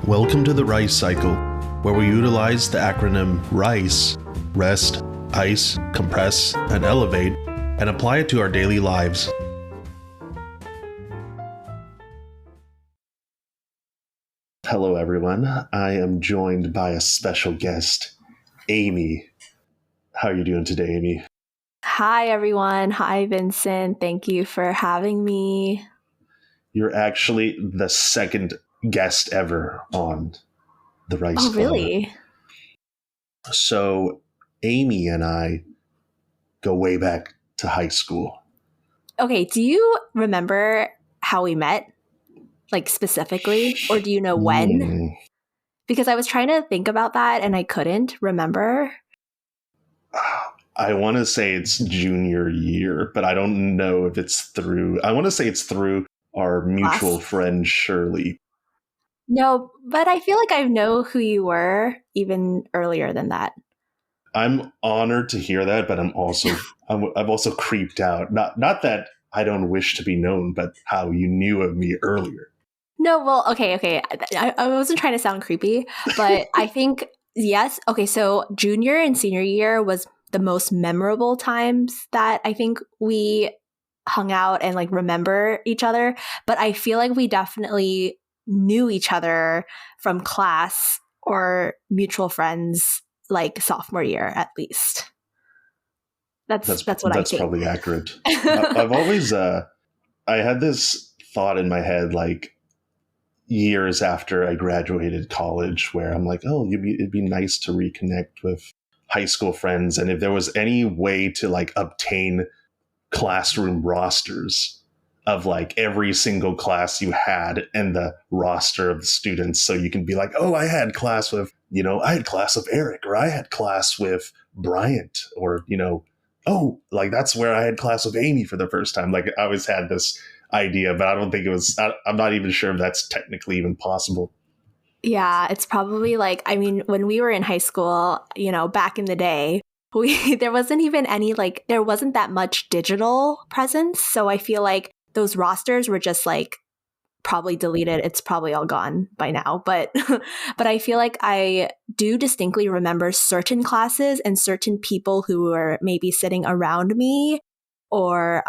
Welcome to the RICE cycle, where we utilize the acronym RICE, rest, ice, compress, and elevate, and apply it to our daily lives. Hello, everyone. I am joined by a special guest, Amy. How are you doing today, Amy? Hi, everyone. Hi, Vincent. Thank you for having me. You're actually the second guest ever on the RICE Club. Really? So Amy and I go way back to high school. Okay, do you remember how we met? Like specifically? Or do you know when? Because I was trying to think about that and I couldn't remember. I want to say it's junior year, but I don't know if it's through. I want to say it's through our mutual friend, Shirley. No, but I feel like I know who you were even earlier than that. I'm honored to hear that, but I'm also creeped out. Not that I don't wish to be known, but how you knew of me earlier. No, well, okay. I wasn't trying to sound creepy, but I think, yes. Okay, so junior and senior year was the most memorable times that I think we hung out and like remember each other. But I feel like we definitely knew each other from class or mutual friends like sophomore year at least. That's what I think. That's probably accurate. I've always I had this thought in my head like years after I graduated college where I'm like, oh, it'd be nice to reconnect with high school friends. And if there was any way to like obtain classroom rosters of like every single class you had and the roster of the students. So you can be like, oh, I had class with Eric, or I had class with Bryant, or, oh, like that's where I had class with Amy for the first time. Like I always had this idea, but I don't think I'm not even sure if that's technically even possible. Yeah, it's probably like, I mean, when we were in high school, back in the day, there wasn't even there wasn't that much digital presence. So I feel like those rosters were just like probably deleted. It's probably all gone by now. But I feel like I do distinctly remember certain classes and certain people who were maybe sitting around me or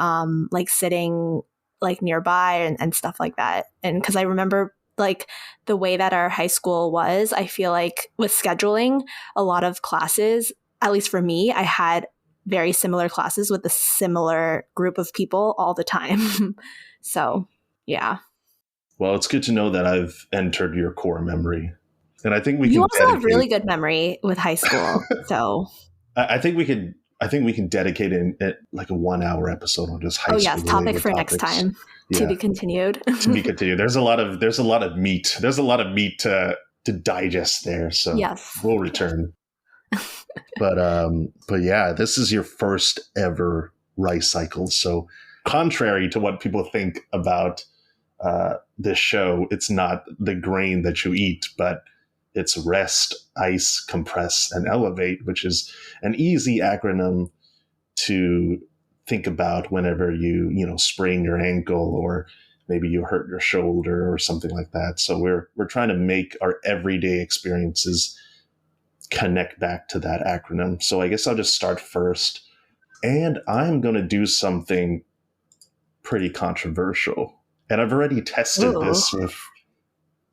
like sitting like nearby and stuff like that. And because I remember like the way that our high school was, I feel like with scheduling a lot of classes, at least for me, I had very similar classes with a similar group of people all the time. So, yeah. Well, it's good to know that I've entered your core memory. And I think you also have really good memory with high school. So I think we can dedicate like a 1 hour episode on just high school. Oh yes, topic for next time. Yeah. To be continued. To be continued. There's a lot of meat. There's a lot of meat to digest there. So yes. We'll return. But yeah, this is your first ever RICE cycle. So contrary to what people think about this show, it's not the grain that you eat, but it's rest, ice, compress, and elevate, which is an easy acronym to think about whenever you sprain your ankle or maybe you hurt your shoulder or something like that. So we're trying to make our everyday experiences connect back to that acronym. So I guess I'll just start first. And I'm going to do something pretty controversial. And I've already tested this with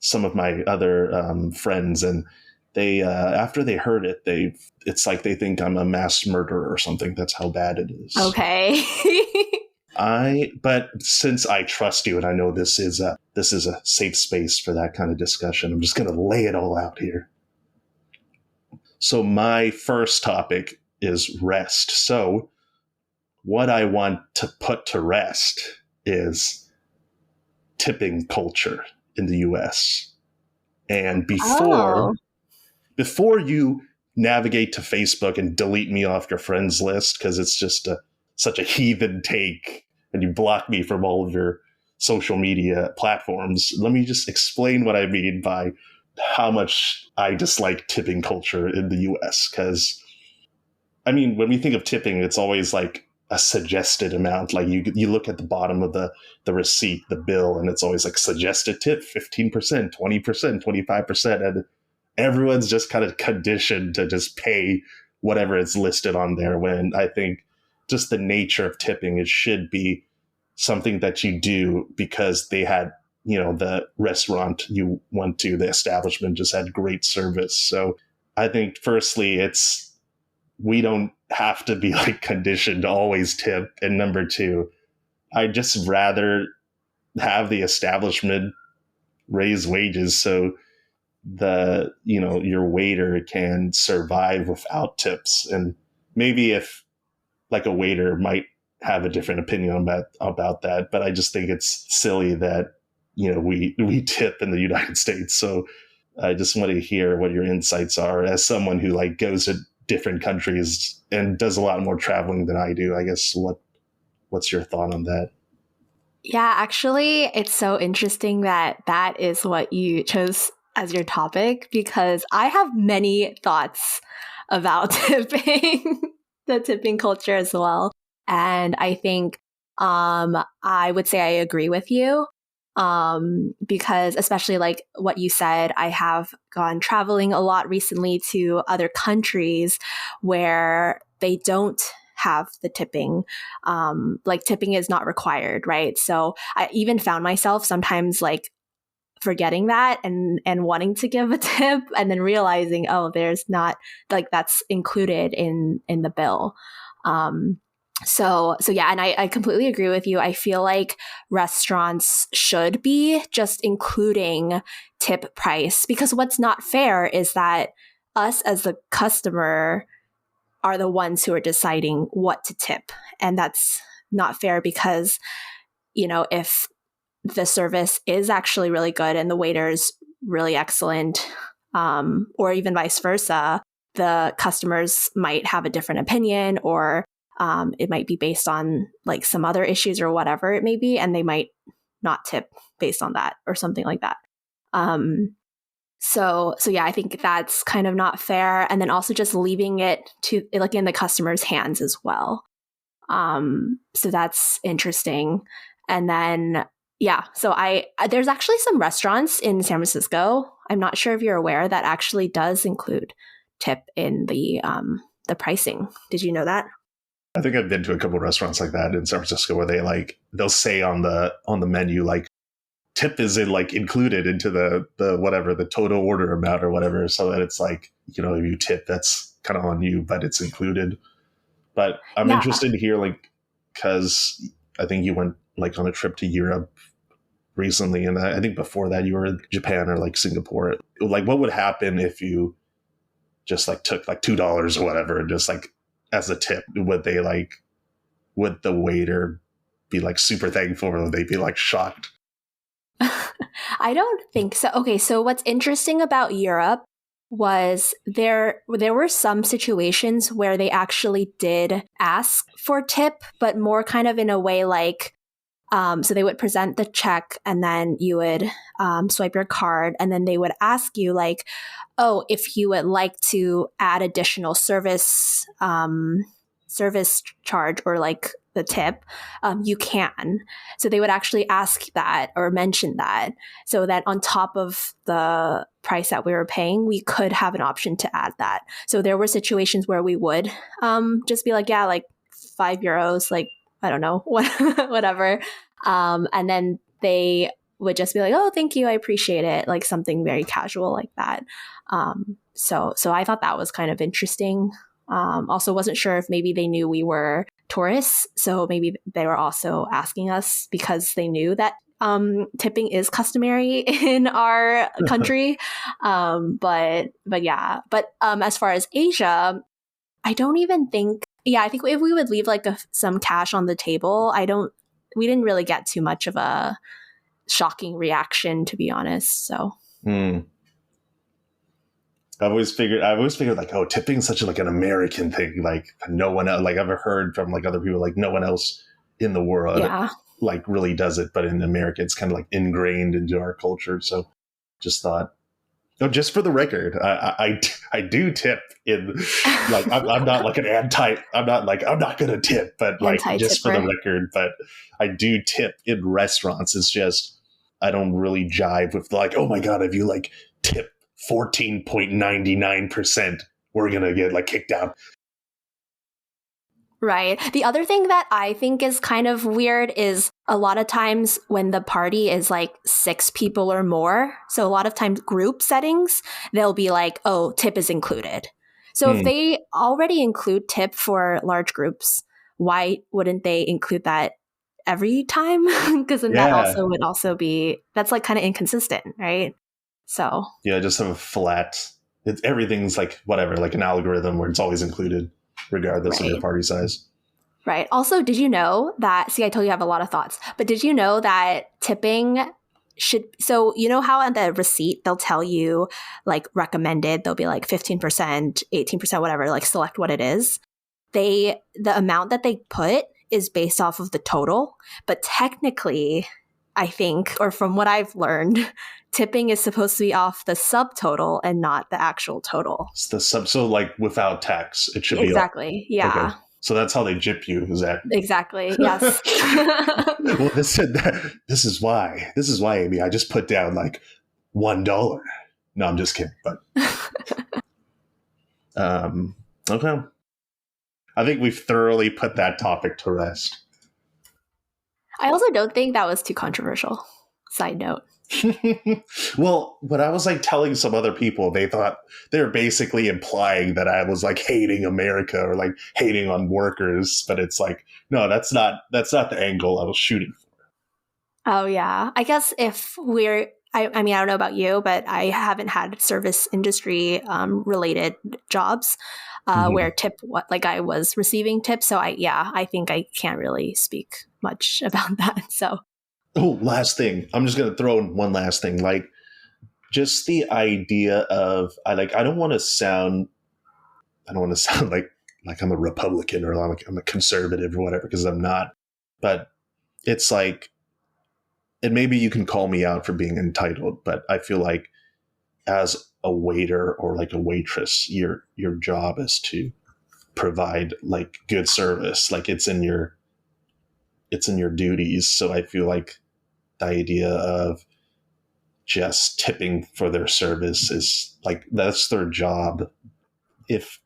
some of my other friends. And they, after they heard it, it's like they think I'm a mass murderer or something. That's how bad it is. Okay. But since I trust you and I know this is a safe space for that kind of discussion, I'm just going to lay it all out here. So my first topic is rest. So what I want to put to rest is tipping culture in the US. And before you navigate to Facebook and delete me off your friends list because it's just such a heathen take and you block me from all of your social media platforms, let me just explain what I mean by how much I dislike tipping culture in the US. Because, I mean, when we think of tipping, it's always like a suggested amount. Like you look at the bottom of the receipt, the bill, and it's always like suggested tip 15%, 20%, 25%, and everyone's just kind of conditioned to just pay whatever is listed on there. When I think just the nature of tipping, it should be something that you do because they had, the restaurant you went to, the establishment just had great service. So I think firstly, we don't have to be like conditioned to always tip. And number two, I'd just rather have the establishment raise wages so your waiter can survive without tips. And maybe if like a waiter might have a different opinion about that, but I just think it's silly that, we tip in the United States. So I just want to hear what your insights are as someone who like goes to different countries and does a lot more traveling than I do. I guess what's your thought on that? Yeah, actually, it's so interesting that is what you chose as your topic, because I have many thoughts about tipping, the tipping culture as well. And I think I would say I agree with you, because especially like what you said, I have gone traveling a lot recently to other countries where they don't have the tipping. Like tipping is not required, right? So I even found myself sometimes like forgetting that and wanting to give a tip, and then realizing, oh, there's not, like, that's included in the bill. So yeah, and I completely agree with you. I feel like restaurants should be just including tip price, because what's not fair is that us as the customer are the ones who are deciding what to tip. And that's not fair, because, if the service is actually really good and the waiter's really excellent, or even vice versa, the customers might have a different opinion, or it might be based on like some other issues or whatever it may be, and they might not tip based on that or something like that. So yeah, I think that's kind of not fair. And then also just leaving it to like in the customer's hands as well. So that's interesting. And then, yeah, so there's actually some restaurants in San Francisco, I'm not sure if you're aware, that actually does include tip in the pricing. Did you know that? I think I've been to a couple of restaurants like that in San Francisco where they'll say on the menu, like, tip is included into the whatever, the total order amount or whatever. So that it's like, if you tip, that's kind of on you, but it's included. But I'm interested to hear, like, cause I think you went like on a trip to Europe recently. And I think before that you were in Japan or like Singapore. Like, what would happen if you just like took like $2 or whatever, and just like as a tip? Would the waiter be like super thankful, or would they be like shocked? I don't think so. Okay, so what's interesting about Europe was there were some situations where they actually did ask for tip, but more kind of in a way like, so they would present the check, and then you would swipe your card, and then they would ask you like, oh, if you would like to add additional service charge or like the tip, you can. So they would actually ask that or mention that, so that on top of the price that we were paying, we could have an option to add that. So there were situations where we would just be like, yeah, like €5, like, I don't know, whatever. And then they would just be like, oh, thank you, I appreciate it. Like something very casual like that. So I thought that was kind of interesting. Also wasn't sure if maybe they knew we were tourists. So maybe they were also asking us because they knew that tipping is customary in our country. But yeah, but as far as Asia, I don't even think, I think if we would leave like some cash on the table, we didn't really get too much of a shocking reaction, to be honest. So. I've always figured like, oh, tipping is such like an American thing. Like no one else, like I've heard from like other people, like no one else in the world like really does it. But in America, it's kind of like ingrained into our culture. So just thought No, just for the record, I do tip in, like, I'm not like an anti, I'm not going to tip, but like just for the record, but I do tip in restaurants. It's just, I don't really jive with like, oh my God, if you like tip 14.99%, we're going to get like kicked out. Right. The other thing that I think is kind of weird is a lot of times when the party is like 6 people or more, so a lot of times group settings, they'll be like, oh, tip is included. So if they already include tip for large groups, why wouldn't they include that every time? Because then that also would also be, that's like kind of inconsistent, right? So yeah, just have a flat, everything's like whatever, like an algorithm where it's always included regardless of your party size. Right. Also, did you know that, see, I told you I have a lot of thoughts, but did you know that tipping should, so you know how on the receipt, they'll tell you like recommended, they'll be like 15%, 18%, whatever, like select what it is. The amount that they put is based off of the total, but technically, I think, or from what I've learned, tipping is supposed to be off the subtotal and not the actual total. It's the so like without tax, it should be exactly. Yeah. Okay. So that's how they gyp you, is that? Exactly. Yes. Well, this is why, Amy, I just put down like $1. No, I'm just kidding. But okay. I think we've thoroughly put that topic to rest. I also don't think that was too controversial. Side note. Well, when I was like telling some other people, they thought they were basically implying that I was like hating America or like hating on workers, but it's like, no, that's not the angle I was shooting for. Oh yeah, I guess if we're, I mean, I don't know about you, but I haven't had service industry related jobs where like I was receiving tips. So I think I can't really speak much about that. So. Oh, last thing. I'm just going to throw in one last thing. Like, just the idea of, I don't want to sound like I'm a Republican or like I'm a conservative or whatever, because I'm not. But it's like, and maybe you can call me out for being entitled, but I feel like as a waiter or like a waitress, your job is to provide like good service. Like it's in your duties. So I feel like the idea of just tipping for their service is like, that's their job. If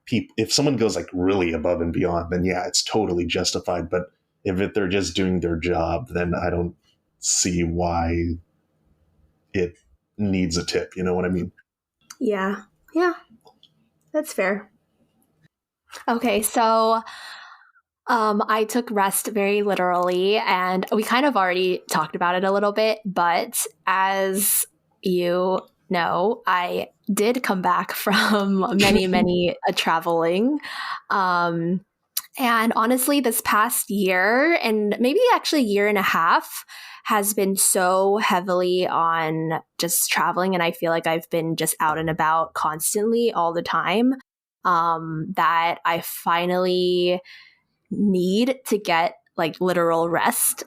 someone goes like really above and beyond, then yeah, it's totally justified. But if they're just doing their job, then I don't see why it needs a tip. You know what I mean? Yeah. That's fair. Okay, so I took rest very literally, and we kind of already talked about it a little bit, but as you know, I did come back from many traveling. And honestly, this past year, and maybe actually year and a half, has been so heavily on just traveling. And I feel like I've been just out and about constantly all the time, that I finally need to get like literal rest.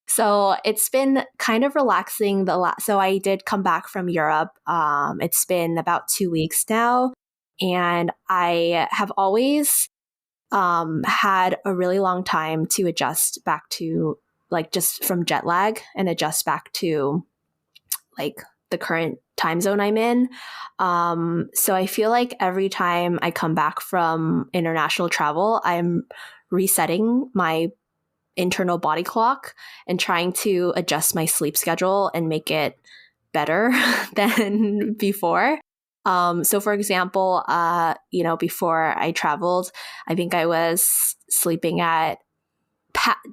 So it's been kind of relaxing. So I did come back from Europe. It's been about 2 weeks now, and I have always had a really long time to adjust back to, like, just from jet lag and adjust back to like the current time zone I'm in. So I feel like every time I come back from international travel, I'm resetting my internal body clock and trying to adjust my sleep schedule and make it better than before. So for example, before I traveled, I think I was sleeping at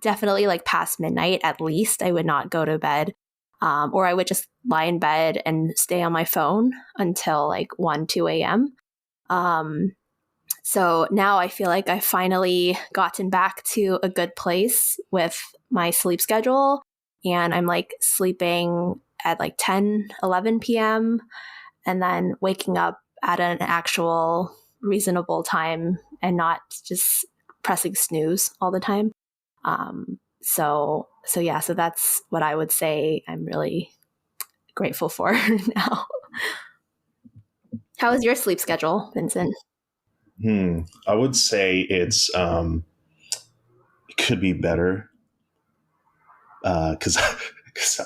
definitely like past midnight at least. I would not go to bed. Or I would just lie in bed and stay on my phone until like 1, 2 a.m. So now I feel like I've finally gotten back to a good place with my sleep schedule. And I'm like sleeping at like 10, 11 p.m. and then waking up at an actual reasonable time and not just pressing snooze all the time. So that's what I would say I'm really grateful for now. How is your sleep schedule, Vincent? I would say it could be better. Because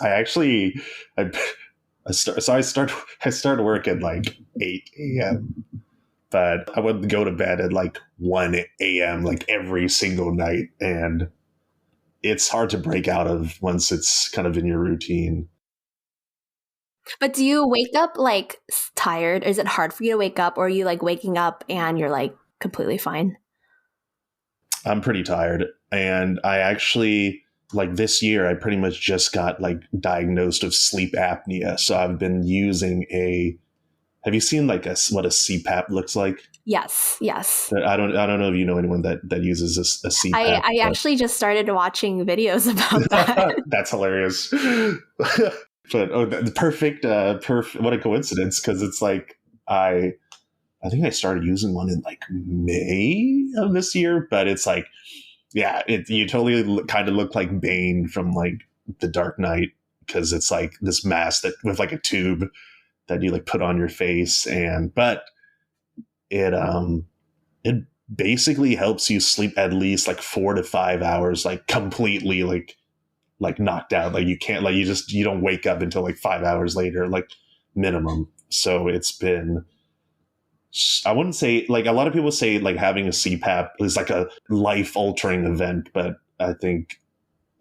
I actually I start work at like 8 a.m. but I would go to bed at like 1 a.m. like every single night, and it's hard to break out of once it's kind of in your routine. But do you wake up like tired? Is it hard for you to wake up, or are you like waking up and you're like completely fine? I'm pretty tired, and I actually like this year I pretty much just got like diagnosed with sleep apnea. So I've been using a have you seen like what a CPAP looks like? Yes. I don't know if you know anyone that uses a CPAP. I actually just started watching videos about that. That's hilarious. But the perfect what a coincidence, because it's like I think I started using one in like May of this year, but it's like, yeah, you totally kind of look like Bane from like The Dark Knight, because it's like this mask that with like a tube that you like put on your face, but it basically helps you sleep at least like 4 to 5 hours, like completely like knocked out. Like you can't like you don't wake up until like 5 hours later, like minimum. So it's been I wouldn't say like a lot of people say like having a CPAP is like a life altering event, but I think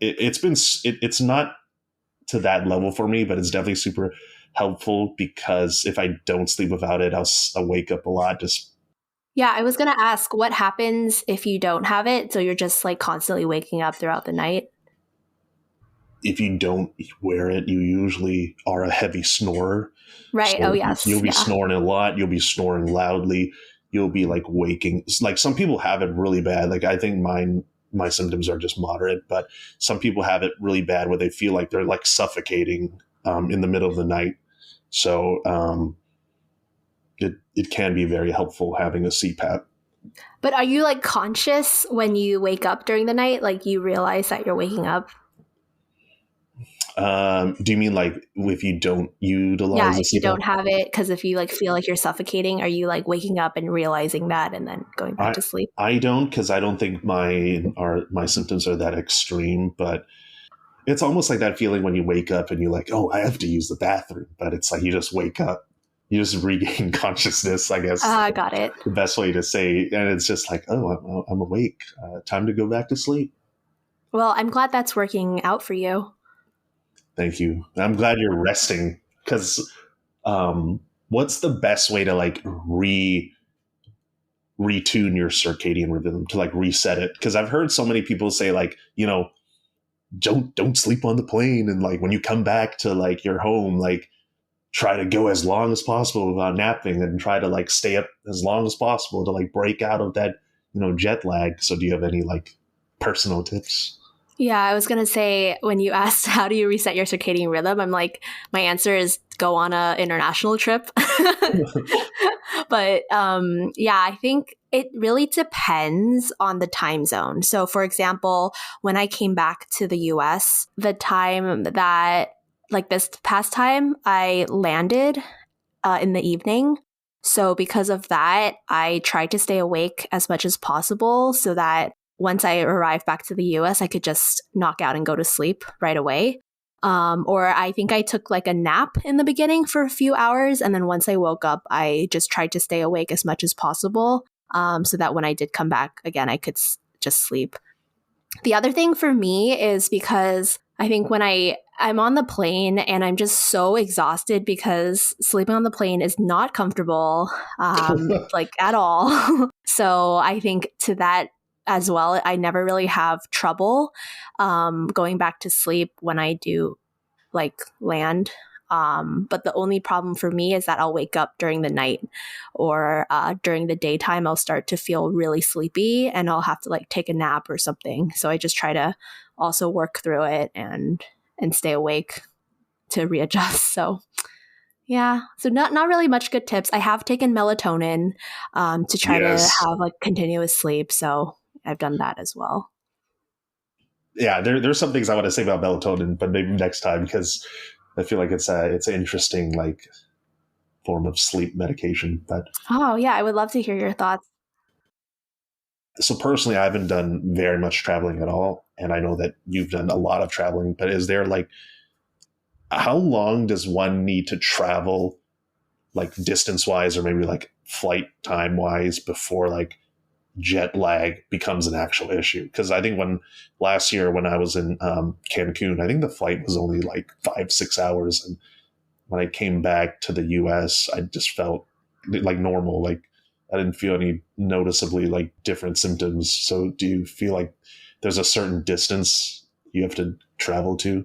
it's not to that level for me, but it's definitely super helpful, because if I don't sleep without it, I'll wake up a lot. Just Yeah, I was going to ask what happens if you don't have it? So you're just like constantly waking up throughout the night? if you don't wear it, you usually are a heavy snorer. Right. So Oh, yes. you'll be snoring a lot. You'll be snoring loudly. You'll be like waking. Like some people have it really bad. Like I think my symptoms are just moderate, but some people have it really bad where they feel like they're like suffocating in the middle of the night. So it can be very helpful having a CPAP. But are you like conscious when you wake up during the night? Like you realize that you're waking up? Do you mean like if you don't utilize Yeah, a if you CPAP? don't have it, because if you like feel like you're suffocating, are you like waking up and realizing that and then going back I to sleep? I don't, because I don't think my symptoms are that extreme, but it's almost like that feeling when you wake up and you're like, oh, I have to use the bathroom, but it's like you just wake up, you just regain consciousness, I guess. I got it. The best way to say, and it's just like, oh, I'm awake. Time to go back to sleep. Well, I'm glad that's working out for you. Thank you. I'm glad you're resting, because what's the best way to like retune your circadian rhythm, to like reset it? Because I've heard so many people say like, don't sleep on the plane, and like when you come back to like your home, like try to go as long as possible without napping, and try to like stay up as long as possible to like break out of that jet lag. So do you have any like personal tips? Yeah, I was going to say, when you asked how do you reset your circadian rhythm, I'm like, my answer is go on a international trip. But yeah, I think it really depends on the time zone. So for example, when I came back to the US, the time that like this past time I landed in the evening. So because of that, I tried to stay awake as much as possible so that once I arrived back to the US, I could just knock out and go to sleep right away. Or I think I took like a nap in the beginning for a few hours. And then once I woke up, I just tried to stay awake as much as possible so that when I did come back again, I could just sleep. The other thing for me is because I think when I'm on the plane and I'm just so exhausted because sleeping on the plane is not comfortable, like at all. So I think to that as well, I never really have trouble going back to sleep when I do like land. But the only problem for me is that I'll wake up during the night or during the daytime. I'll start to feel really sleepy and I'll have to like take a nap or something. So I just try to also work through it and stay awake to readjust. So yeah, so not really much good tips. I have taken melatonin to try to have like continuous sleep. So I've done that as well. Yeah, there's some things I want to say about melatonin, but maybe next time, because I feel like it's interesting. Like form of sleep medication. But oh yeah, I would love to hear your thoughts. So personally, I haven't done very much traveling at all, and I know that you've done a lot of traveling. But is there like, how long does one need to travel, like distance wise, or maybe like flight time wise, before like jet lag becomes an actual issue? Because I think last year when I was in Cancun, I think the flight was only like 5-6 hours, and when I came back to the U.S., I just felt like normal. Like I didn't feel any noticeably like different symptoms. So do you feel like there's a certain distance you have to travel to?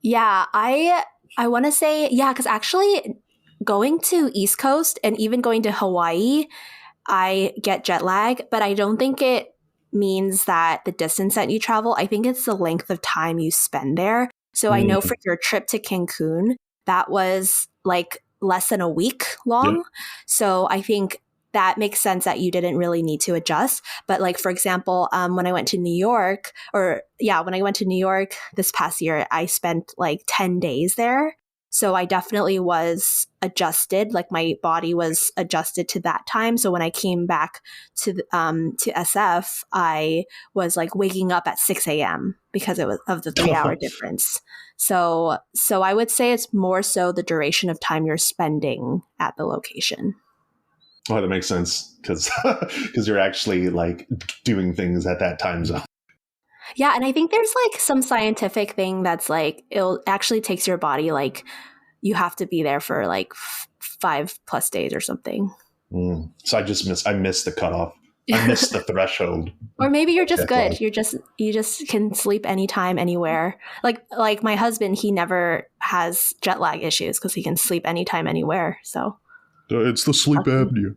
Yeah, I want to say, yeah, because actually going to East Coast and even going to Hawaii, I get jet lag, but I don't think it means that the distance that you travel. I think it's the length of time you spend there. So I know for your trip to Cancun, that was like less than a week long. Yep. So I think that makes sense that you didn't really need to adjust. But like, for example, when I went to New York, this past year, I spent like 10 days there. So I definitely was adjusted, like my body was adjusted to that time. So when I came back to SF, I was like waking up at 6 a.m. because it was of the 3-hour difference. So I would say it's more so the duration of time you're spending at the location. Oh, that makes sense because you're actually like doing things at that time zone. Yeah, and I think there's like some scientific thing that's like it actually takes your body like you have to be there for like 5+ days or something. So I missed the cutoff. I missed the threshold. Or maybe you're just good. You just can sleep anytime, anywhere. Like my husband, he never has jet lag issues because he can sleep anytime, anywhere. So it's the sleep apnea.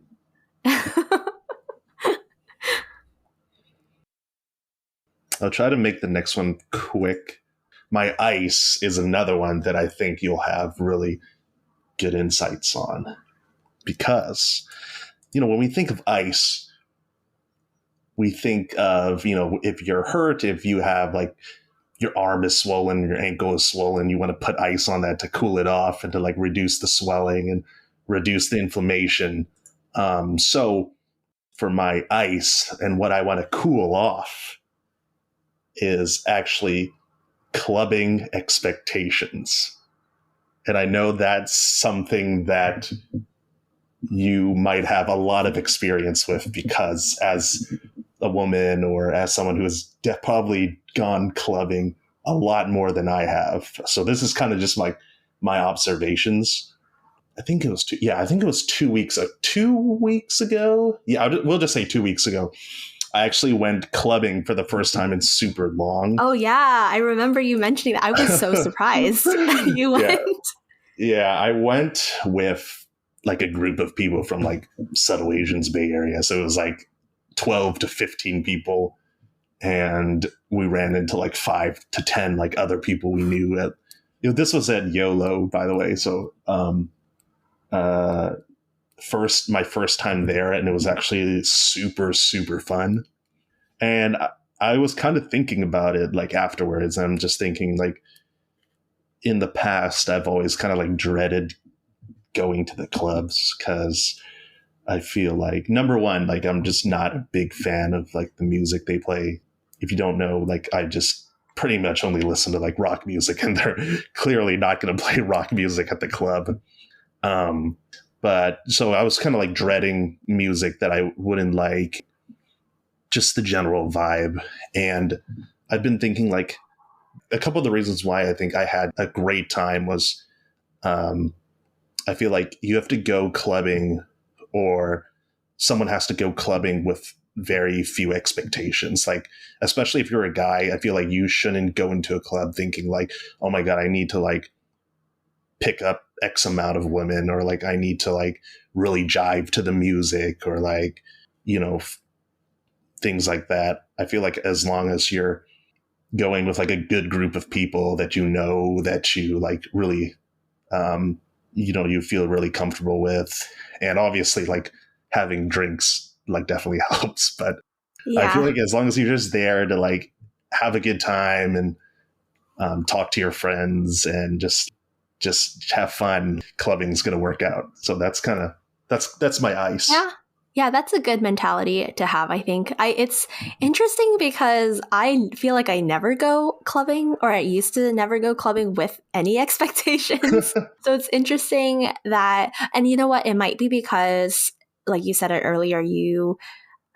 I'll try to make the next one quick. My ice is another one that I think you'll have really good insights on. Because, when we think of ice, we think of, if you're hurt, if you have like your arm is swollen, your ankle is swollen, you want to put ice on that to cool it off and to like reduce the swelling and reduce the inflammation. So for my ice and what I want to cool off is actually clubbing expectations. And I know that's something that you might have a lot of experience with because as a woman or as someone who has probably gone clubbing a lot more than I have. So this is kind of just like my observations. I think it was 2 weeks. 2 weeks ago. Yeah, we'll just say 2 weeks ago. I actually went clubbing for the first time in super long. Oh yeah, I remember you mentioning that. I was so surprised you went. Yeah, I went with like a group of people from like Subtle Asians Bay Area. So it was like 12 to 15 people. And we ran into like 5 to 10 like other people we knew. This was at YOLO, by the way. So my first time there, and it was actually super, super fun. And I was kind of thinking about it like afterwards. I'm just thinking like in the past, I've always kind of like dreaded going to the clubs because I feel like, number one, like I'm just not a big fan of like the music they play. If you don't know, like I just pretty much only listen to like rock music, and they're clearly not going to play rock music at the club. But so I was kind of like dreading music that I wouldn't like, just the general vibe. And I've been thinking like a couple of the reasons why I think I had a great time was I feel like you have to go clubbing, or someone has to go clubbing with very few expectations. Like, especially if you're a guy, I feel like you shouldn't go into a club thinking like, oh my God, I need to like pick up X amount of women, or like I need to like really jive to the music, or like, things like that. I feel like as long as you're going with like a good group of people that that you like really, you feel really comfortable with. And obviously like having drinks like definitely helps. But yeah. I feel like as long as you're just there to like have a good time and talk to your friends and just just have fun. Clubbing's going to work out. So that's my ice. Yeah. Yeah, that's a good mentality to have, I think. It's interesting because I feel like I never go clubbing, or I used to never go clubbing with any expectations. So it's interesting that, and you know what? It might be because, like you said it earlier, you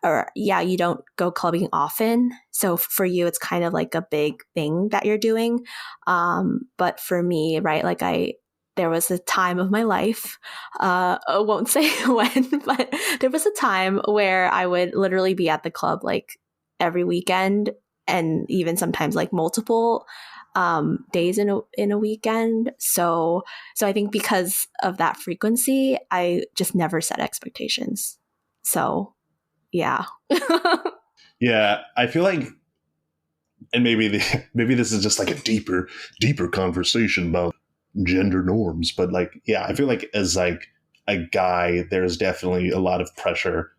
don't go clubbing often. So for you, it's kind of like a big thing that you're doing. But for me, right, like there was a time of my life, I won't say when, but there was a time where I would literally be at the club like every weekend, and even sometimes like multiple days in a weekend. So I think because of that frequency, I just never set expectations. So yeah. Yeah, I feel like, and maybe this is just like a deeper conversation about gender norms, but like, yeah, I feel like as like a guy, there's definitely a lot of pressure.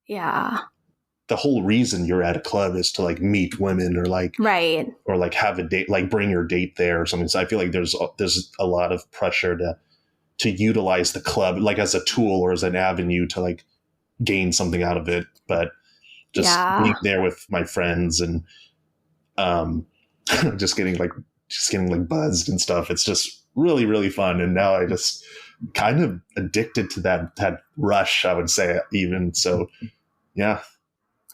Yeah. The whole reason you're at a club is to like meet women, or like, right, or like have a date, like bring your date there or something. So I feel like there's a lot of pressure to utilize the club like as a tool or as an avenue to like gain something out of it. But just being there with my friends and just getting like buzzed and stuff, it's just really, really fun. And now I just kind of addicted to that rush, I would say, even. So yeah.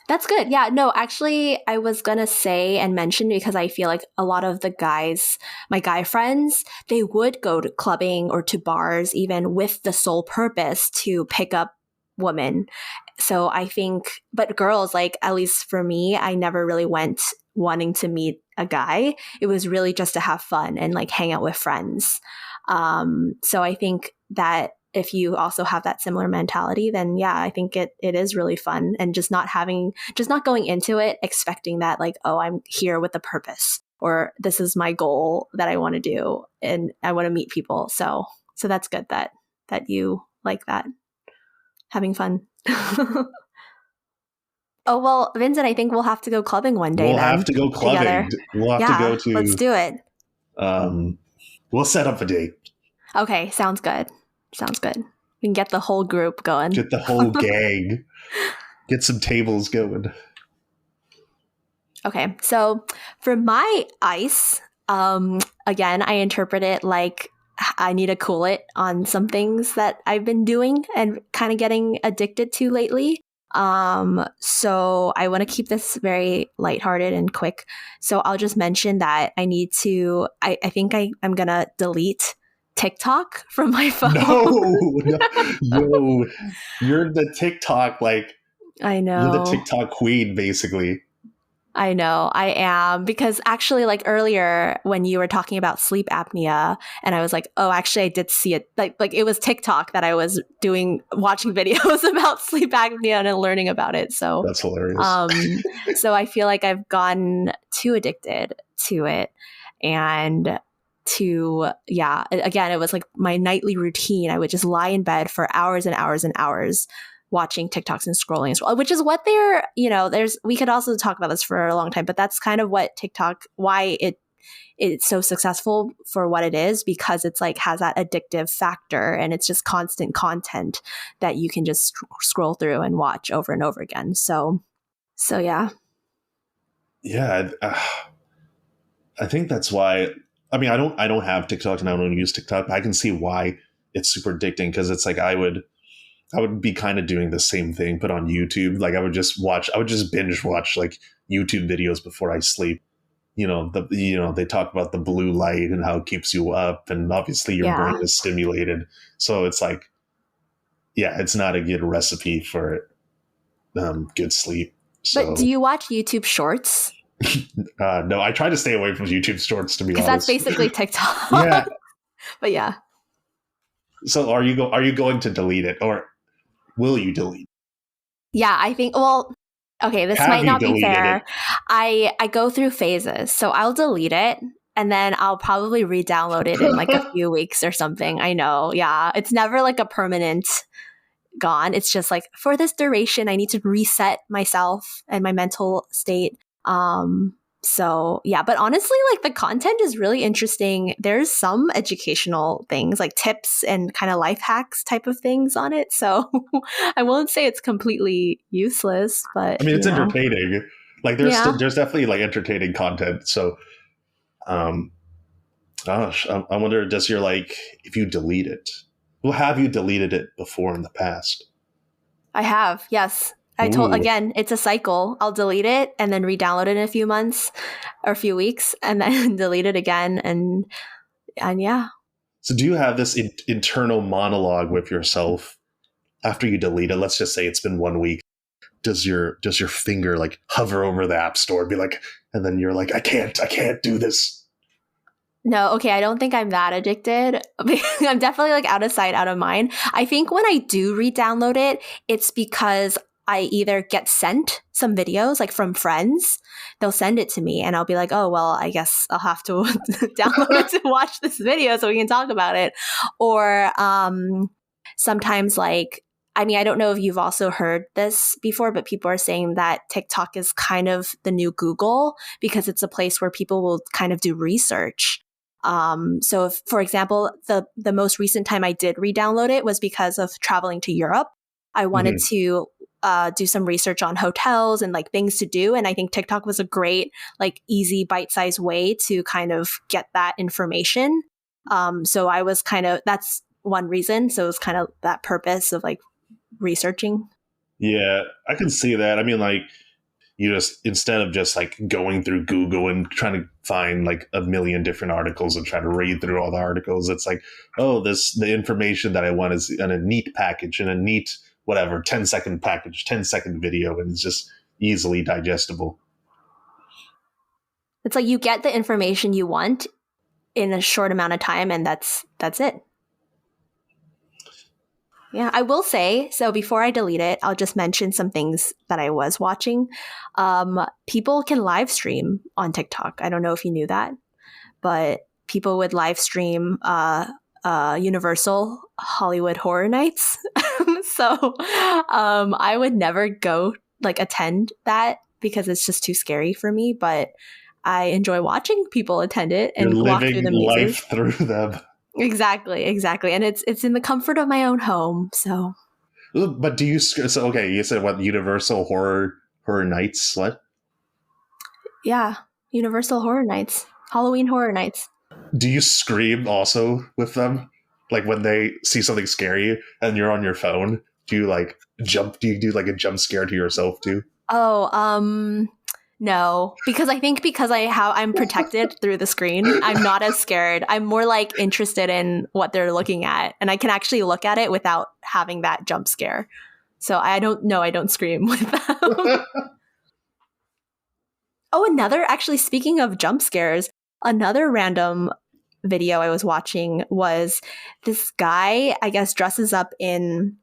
That's good. Yeah, no, actually, I was going to say and mention, because I feel like a lot of the guys, my guy friends, they would go to clubbing or to bars even with the sole purpose to pick up women. So I think, but girls, like, at least for me, I never really went wanting to meet a guy. It was really just to have fun and like hang out with friends. So I think that if you also have that similar mentality, then yeah, I think it is really fun, and just not going into it expecting that like, oh, I'm here with a purpose, or this is my goal that I want to do and I want to meet people. So that's good that you like that, having fun. Oh, well, Vincent, I think we'll have to go clubbing one day. We'll have to go clubbing together. We'll have to go to. Let's do it. We'll set up a date. Okay, sounds good. We can get the whole group going. Get the whole gang. Get some tables going. Okay, so for my ice, again, I interpret it like I need to cool it on some things that I've been doing and kind of getting addicted to lately. So I want to keep this very lighthearted and quick. So I'll just mention that I think I'm going to delete TikTok from my phone. No, you're the TikTok, like, I know. You're the TikTok queen, basically. I know, I am, because actually, like earlier when you were talking about sleep apnea, and I was like, oh, actually I did see it, like it was TikTok that I was watching videos about sleep apnea and learning about it. So that's hilarious. So I feel like I've gotten too addicted to it, and again, it was like my nightly routine. I would just lie in bed for hours and hours and hours watching TikToks and scrolling, which is what we could also talk about this for a long time, but that's kind of what TikTok, why it's so successful for what it is, because it's like has that addictive factor, and it's just constant content that you can just scroll through and watch over and over again. So yeah. Yeah. I think that's why, I mean, I don't have TikTok and I don't use TikTok, but I can see why it's super addicting, because it's like I would be kind of doing the same thing, but on YouTube. Like I would just binge watch like YouTube videos before I sleep. They talk about the blue light and how it keeps you up, and obviously your brain is stimulated. So it's like, yeah, it's not a good recipe for good sleep. So. But do you watch YouTube Shorts? No, I try to stay away from YouTube Shorts, to be honest. Because that's basically TikTok. Yeah. But yeah. So are you going to delete it, or will you delete? Yeah, I think, well, okay, this might not be fair. I go through phases. So I'll delete it, and then I'll probably re-download it in like a few weeks or something. I know. Yeah. It's never like a permanent gone. It's just like, for this duration, I need to reset myself and my mental state. So yeah, but honestly, like the content is really interesting. There's some educational things like tips and kind of life hacks type of things on it. So I won't say it's completely useless, but I mean, it's entertaining. Like there's definitely like entertaining content. So, gosh, I wonder, does your like, if you delete it, well, have you deleted it before in the past? I have, yes. Again, it's a cycle. I'll delete it and then re-download it in a few months or a few weeks and then delete it again. And yeah. So do you have this internal monologue with yourself after you delete it? Let's just say it's been 1 week. Does your finger like hover over the app store and be like, and then you're like, I can't do this. No, okay, I don't think I'm that addicted. I'm definitely like out of sight, out of mind. I think when I do re-download it, it's because I either get sent some videos like from friends. They'll send it to me and I'll be like, oh, well, I guess I'll have to download it to watch this video so we can talk about it. Or sometimes like, I mean, I don't know if you've also heard this before, but people are saying that TikTok is kind of the new Google because it's a place where people will kind of do research. So if, for example, the most recent time I did re-download it was because of traveling to Europe. I wanted to do some research on hotels and like things to do. And I think TikTok was a great, like easy bite-sized way to kind of get that information. So I was that's one reason. So it was kind of that purpose of like researching. Yeah, I can see that. I mean, like, you just, instead of just like going through Google and trying to find like a million different articles and try to read through all the articles, it's like, oh, the information that I want is in a neat package, in a neat, whatever, 10-second package, 10-second video, and it's just easily digestible. It's like you get the information you want in a short amount of time, and that's it. Yeah, I will say, so before I delete it, I'll just mention some things that I was watching. People can live stream on TikTok. I don't know if you knew that, but people would live stream Universal Hollywood Horror Nights. So I would never go like attend that because it's just too scary for me, but I enjoy watching people attend it and walk through the mazes. Life through them. Exactly. And it's in the comfort of my own home. So, but do you? So okay, you said what? Universal Horror Nights? What? Yeah, Universal Horror Nights, Halloween Horror Nights. Do you scream also with them? Like when they see something scary and you're on your phone, do you like jump? Do you do like a jump scare to yourself too? Oh, no, because I think I'm protected through the screen. I'm not as scared. I'm more like interested in what they're looking at, and I can actually look at it without having that jump scare. So I don't scream with them. Oh, actually, speaking of jump scares, another random video I was watching was this guy, I guess, dresses up in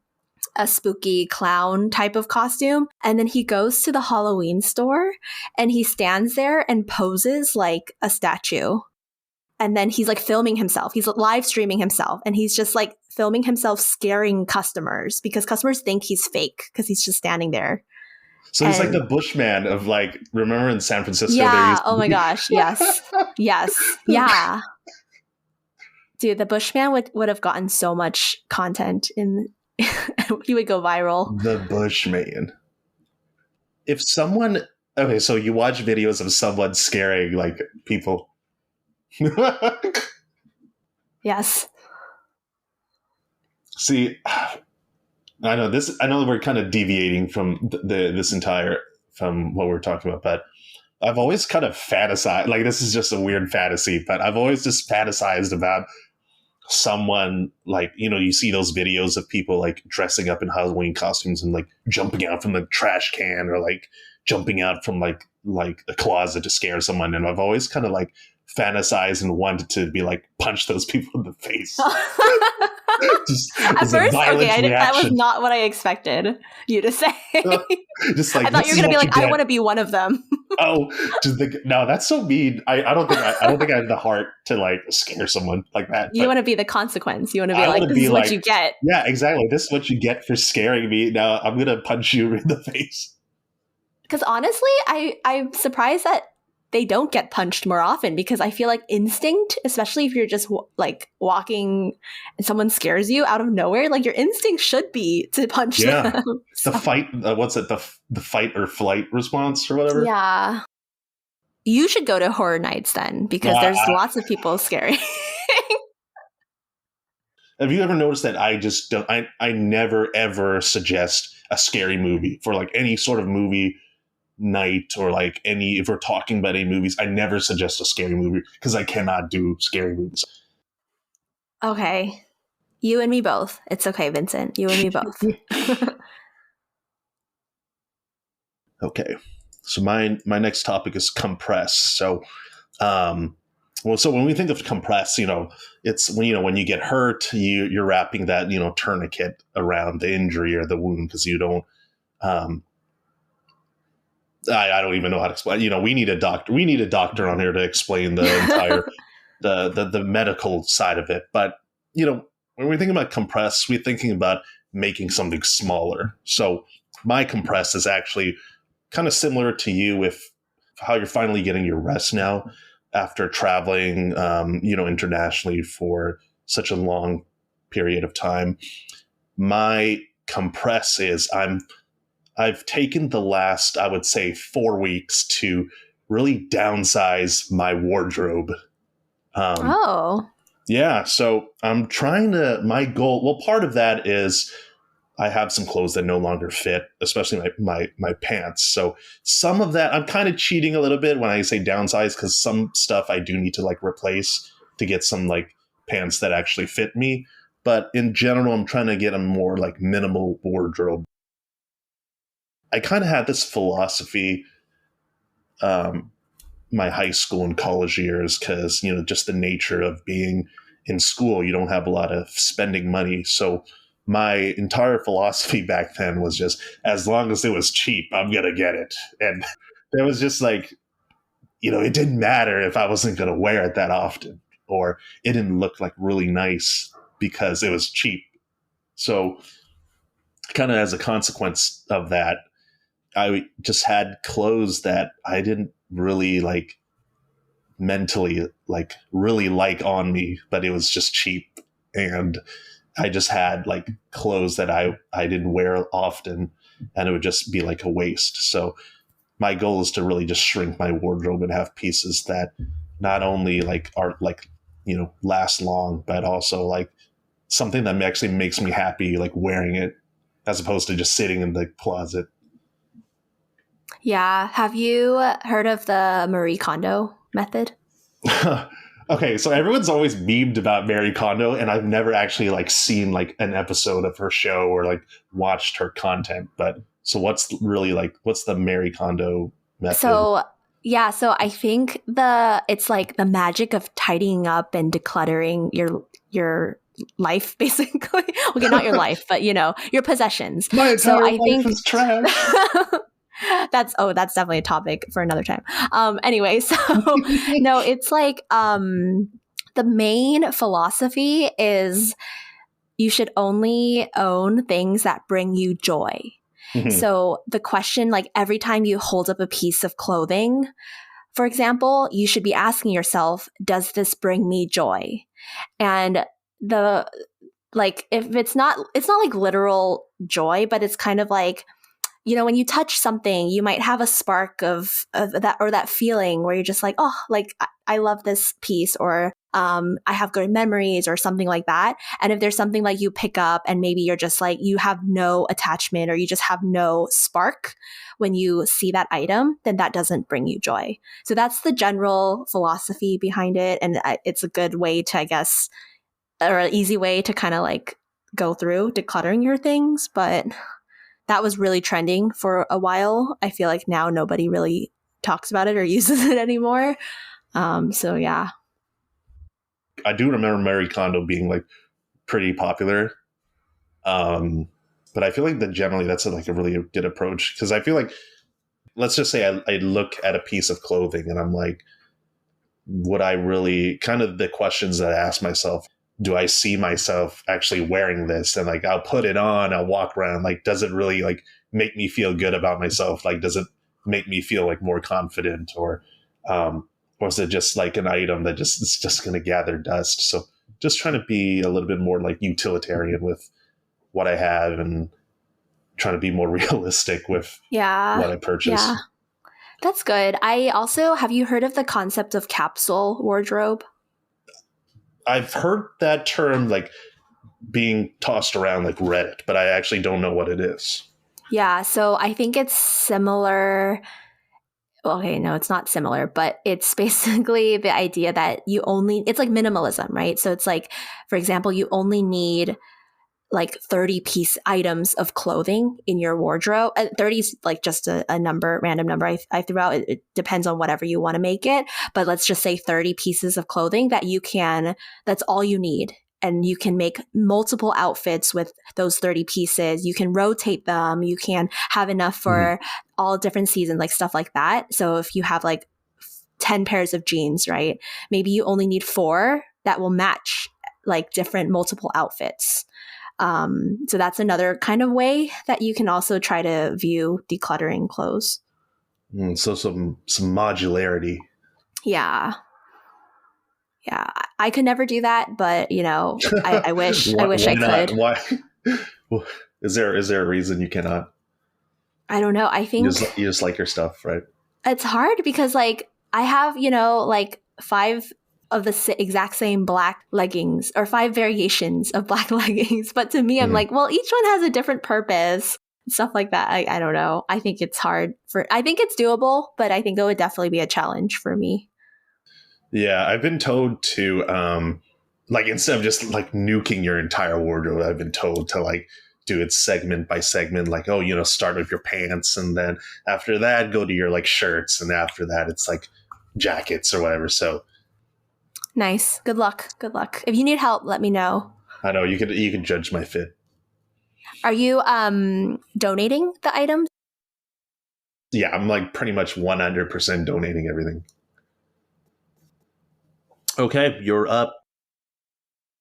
a spooky clown type of costume. And then he goes to the Halloween store and he stands there and poses like a statue. And then he's like filming himself. He's live streaming himself. And he's just like filming himself scaring customers because customers think he's fake because he's just standing there. So he's like the Bushman of like, remember in San Francisco? Yeah. Oh my gosh. Yes. Yes. Yeah. Dude, the Bushman would have gotten so much content in he would go viral. The Bushman. If someone, okay, so you watch videos of someone scaring like people. Yes. See, I know we're kind of deviating from from what we're talking about, but I've always kind of fantasized, like this is just a weird fantasy, but I've always just fantasized about someone like, you see those videos of people like dressing up in Halloween costumes and like jumping out from the trash can or like jumping out from like a closet to scare someone. And I've always kind of like fantasized and wanted to be like punch those people in the face. At first, okay, that was not what I expected you to say. Just like, I thought you were going to be like, I want to be one of them. No, that's so mean. I don't think I have the heart to like scare someone like that. You want to be the consequence. You want to be like, this is what you get. Yeah, exactly. This is what you get for scaring me. Now I'm going to punch you in the face. Because honestly, I'm surprised that they don't get punched more often, because I feel like instinct, especially if you're just like walking and someone scares you out of nowhere, like your instinct should be to punch them. The fight, what's it? The fight or flight response or whatever. Yeah. You should go to horror nights then, because there's lots of people scary. Have you ever noticed that I just don't, I never ever suggest a scary movie for like any sort of movie night, or like any, if we're talking about any movies, I never suggest a scary movie because I cannot do scary movies. Okay. You and me both. It's okay, Vincent. You and me both. Okay. So my next topic is compress. So, so when we think of compress, it's when you get hurt, you're wrapping that, tourniquet around the injury or the wound, because you don't, I don't even know how to explain. We need a doctor. We need a doctor on here to explain the entire the medical side of it. But when we're thinking about compress, we're thinking about making something smaller. So my compress is actually kind of similar to you with how you're finally getting your rest now after traveling, internationally for such a long period of time. My compress is I've taken the last, I would say, 4 weeks to really downsize my wardrobe. Yeah. So I'm trying to, my goal, well, part of that is I have some clothes that no longer fit, especially my pants. So some of that, I'm kind of cheating a little bit when I say downsize, because some stuff I do need to like replace to get some like pants that actually fit me. But in general, I'm trying to get a more like minimal wardrobe. I kind of had this philosophy my high school and college years, because, just the nature of being in school, you don't have a lot of spending money. So my entire philosophy back then was just, as long as it was cheap, I'm going to get it. And it was just like, it didn't matter if I wasn't going to wear it that often, or it didn't look like really nice because it was cheap. So kind of as a consequence of that, I just had clothes that I didn't really like mentally like really like on me, but it was just cheap. And I just had like clothes that I didn't wear often, and it would just be like a waste. So my goal is to really just shrink my wardrobe and have pieces that not only like are like, last long, but also like something that actually makes me happy, like wearing it, as opposed to just sitting in the closet. Yeah. Have you heard of the Marie Kondo method? Okay, so everyone's always memed about Marie Kondo, and I've never actually like seen like an episode of her show or like watched her content. But so what's the Marie Kondo method? So I think it's like the magic of tidying up and decluttering your life, basically. Okay, not your life, but your possessions. My entire life is trash. That's definitely a topic for another time. Anyway, so no, it's like the main philosophy is you should only own things that bring you joy. Mm-hmm. So the question, like every time you hold up a piece of clothing, for example, you should be asking yourself, does this bring me joy? And if it's not like literal joy, but it's kind of like, when you touch something, you might have a spark of that, or that feeling where you're just like, oh, like I love this piece, or I have good memories, or something like that. And if there's something like you pick up and maybe you're just like, you have no attachment, or you just have no spark when you see that item, then that doesn't bring you joy. So that's the general philosophy behind it. And it's a good way to, I guess, or an easy way to kind of like go through decluttering your things. But that was really trending for a while. I feel like now nobody really talks about it or uses it anymore. So yeah. I do remember Marie Kondo being like pretty popular. But I feel like that generally that's like a really good approach, because I feel like, let's just say I look at a piece of clothing and I'm like, would I really, kind of the questions that I ask myself, do I see myself actually wearing this? And like, I'll put it on, I'll walk around. Like, does it really like make me feel good about myself? Like, does it make me feel like more confident? Or or is it just like an item that it's just going to gather dust? So just trying to be a little bit more like utilitarian with what I have and trying to be more realistic with what I purchase. Yeah. That's good. Have you heard of the concept of capsule wardrobe? I've heard that term like being tossed around like Reddit, but I actually don't know what it is. Yeah, so I think it's similar. Okay, no, it's not similar, but it's basically the idea that it's like minimalism, right? So it's like, for example, you only need like 30-piece items of clothing in your wardrobe. 30 is like just a random number I threw out. It depends on whatever you want to make it. But let's just say 30 pieces of clothing that's all you need. And you can make multiple outfits with those 30 pieces. You can rotate them. You can have enough for all different seasons, like stuff like that. So if you have like 10 pairs of jeans, right? Maybe you only need 4 that will match like different multiple outfits. So that's another kind of way that you can also try to view decluttering clothes. So some modularity. Yeah. I could never do that, but I wish I could. Why? Is there a reason you cannot? I don't know. I think you just like your stuff, right? It's hard because like I have, like 5 of the exact same black leggings or 5 variations of black leggings. But to me, I'm like, well, each one has a different purpose, stuff like that. I don't know. I think it's hard I think it's doable, but I think it would definitely be a challenge for me. Yeah, I've been told to, like, instead of just like nuking your entire wardrobe, I've been told to like do it segment by segment, like, start with your pants. And then after that, go to your like shirts. And after that, it's like jackets or whatever. So nice. Good luck. If you need help, let me know. I know you can judge my fit. Are you donating the items? Yeah, I'm like pretty much 100% donating everything. Okay, you're up.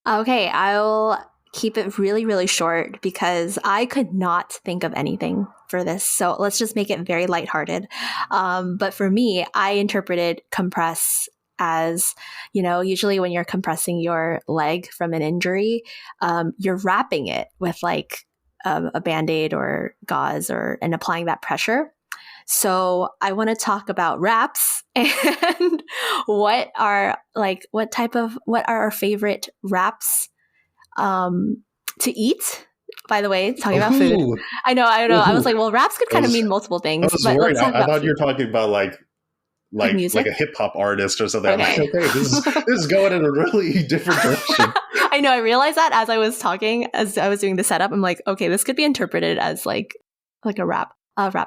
Okay, I'll keep it really, really short because I could not think of anything for this. So let's just make it very lighthearted. But for me, I interpreted compress as, usually when you're compressing your leg from an injury, you're wrapping it with like a Band-Aid or gauze and applying that pressure. So I want to talk about wraps and what are our favorite wraps to eat. By the way, talking about food. I know. I was like, well, wraps could kind of mean multiple things. I was worried. I thought you were talking about like music? Like a hip hop artist or something. Okay. I'm like, okay, this is going in a really different direction. I know. I realized that as I was talking, as I was doing the setup, I'm like, okay, this could be interpreted as like a rap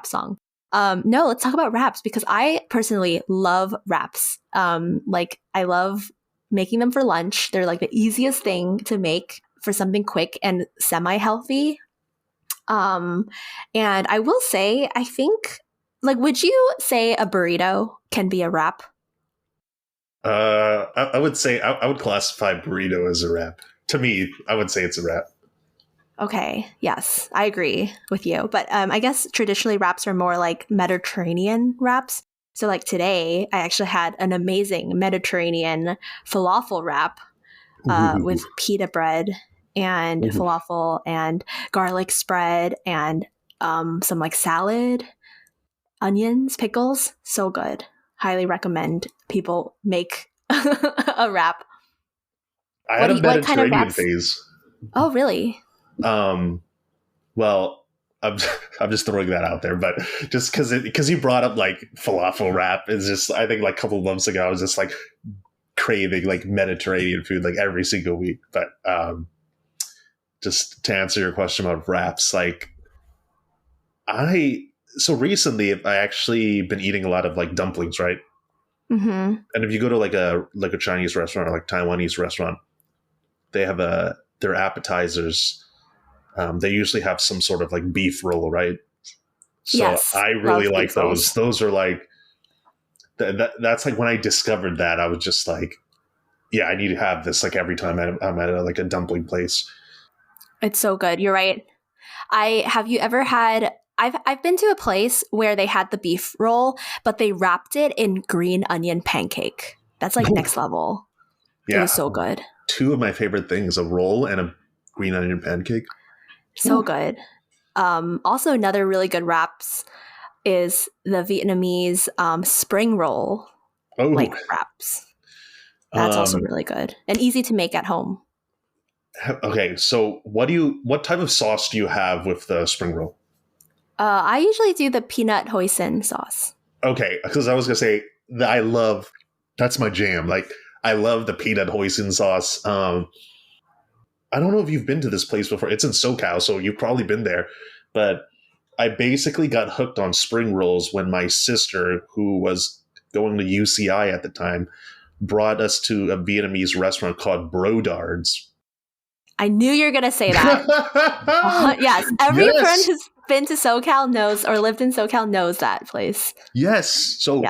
song. No, let's talk about wraps because I personally love wraps. Like I love making them for lunch. They're like the easiest thing to make for something quick and semi-healthy. And I will say, I think, like, would you say a burrito can be a wrap? I would say I would classify burrito as a wrap. To me, I would say it's a wrap. Okay. Yes, I agree with you. But I guess traditionally wraps are more like Mediterranean wraps. So like today, I actually had an amazing Mediterranean falafel wrap with pita bread and falafel and garlic spread and some like salad, onions, pickles. So good. Highly recommend people make a wrap. I had a Mediterranean phase. Oh, really? Well, I'm just throwing that out there, but just because you brought up like falafel wrap is just, I think like a couple of months ago, I was just like craving like Mediterranean food like every single week. But just to answer your question about wraps, like so recently I actually been eating a lot of like dumplings, right? Mm-hmm. And if you go to like a Chinese restaurant or like Taiwanese restaurant, they have their appetizers. They usually have some sort of like beef roll, right? So yes, I really like those. Those are like, that's like when I discovered that, I was just like, yeah, I need to have this like every time I'm at a dumpling place. It's so good. You're right. Have you ever had I've been to a place where they had the beef roll, but they wrapped it in green onion pancake. That's like next level. Yeah. It was so good. Two of my favorite things, a roll and a green onion pancake. So good. Also, another really good wraps is the Vietnamese spring roll wraps. That's also really good and easy to make at home. Okay, so what type of sauce do you have with the spring roll? I usually do the peanut hoisin sauce. Okay, because I was gonna say that that's my jam. Like I love the peanut hoisin sauce. I don't know if you've been to this place before. It's in SoCal, so you've probably been there. But I basically got hooked on spring rolls when my sister, who was going to UCI at the time, brought us to a Vietnamese restaurant called Brodards. I knew you were going to say that. Yes. Every friend who's been to SoCal knows or lived in SoCal knows that place. Yes. So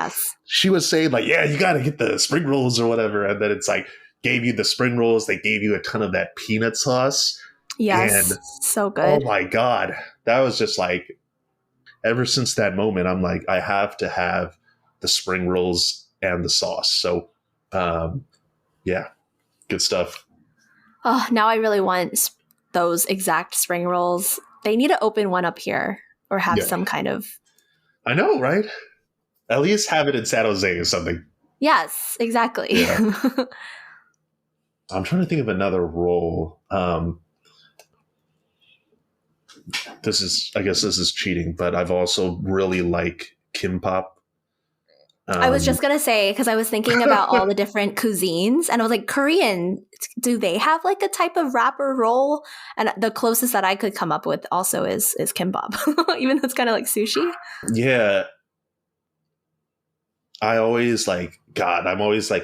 she was saying like, yeah, you got to get the spring rolls or whatever. And then it's like, gave you the spring rolls. They gave you a ton of that peanut sauce. Yes. And, so good. Oh my God. That was just like, ever since that moment, I'm like, I have to have the spring rolls and the sauce. So, yeah, good stuff. Oh, now I really want those exact spring rolls. They need to open one up here or have some kind of... I know, right? At least have it in San Jose or something. Yes, exactly. Yeah. I'm trying to think of another roll. I guess this is cheating, but I've also really like kimbap. I was just going to say, because I was thinking about all the different cuisines, and I was like, Korean, do they have like a type of wrap or roll? And the closest that I could come up with also is kimbap, even though it's kind of like sushi. Yeah. I'm always like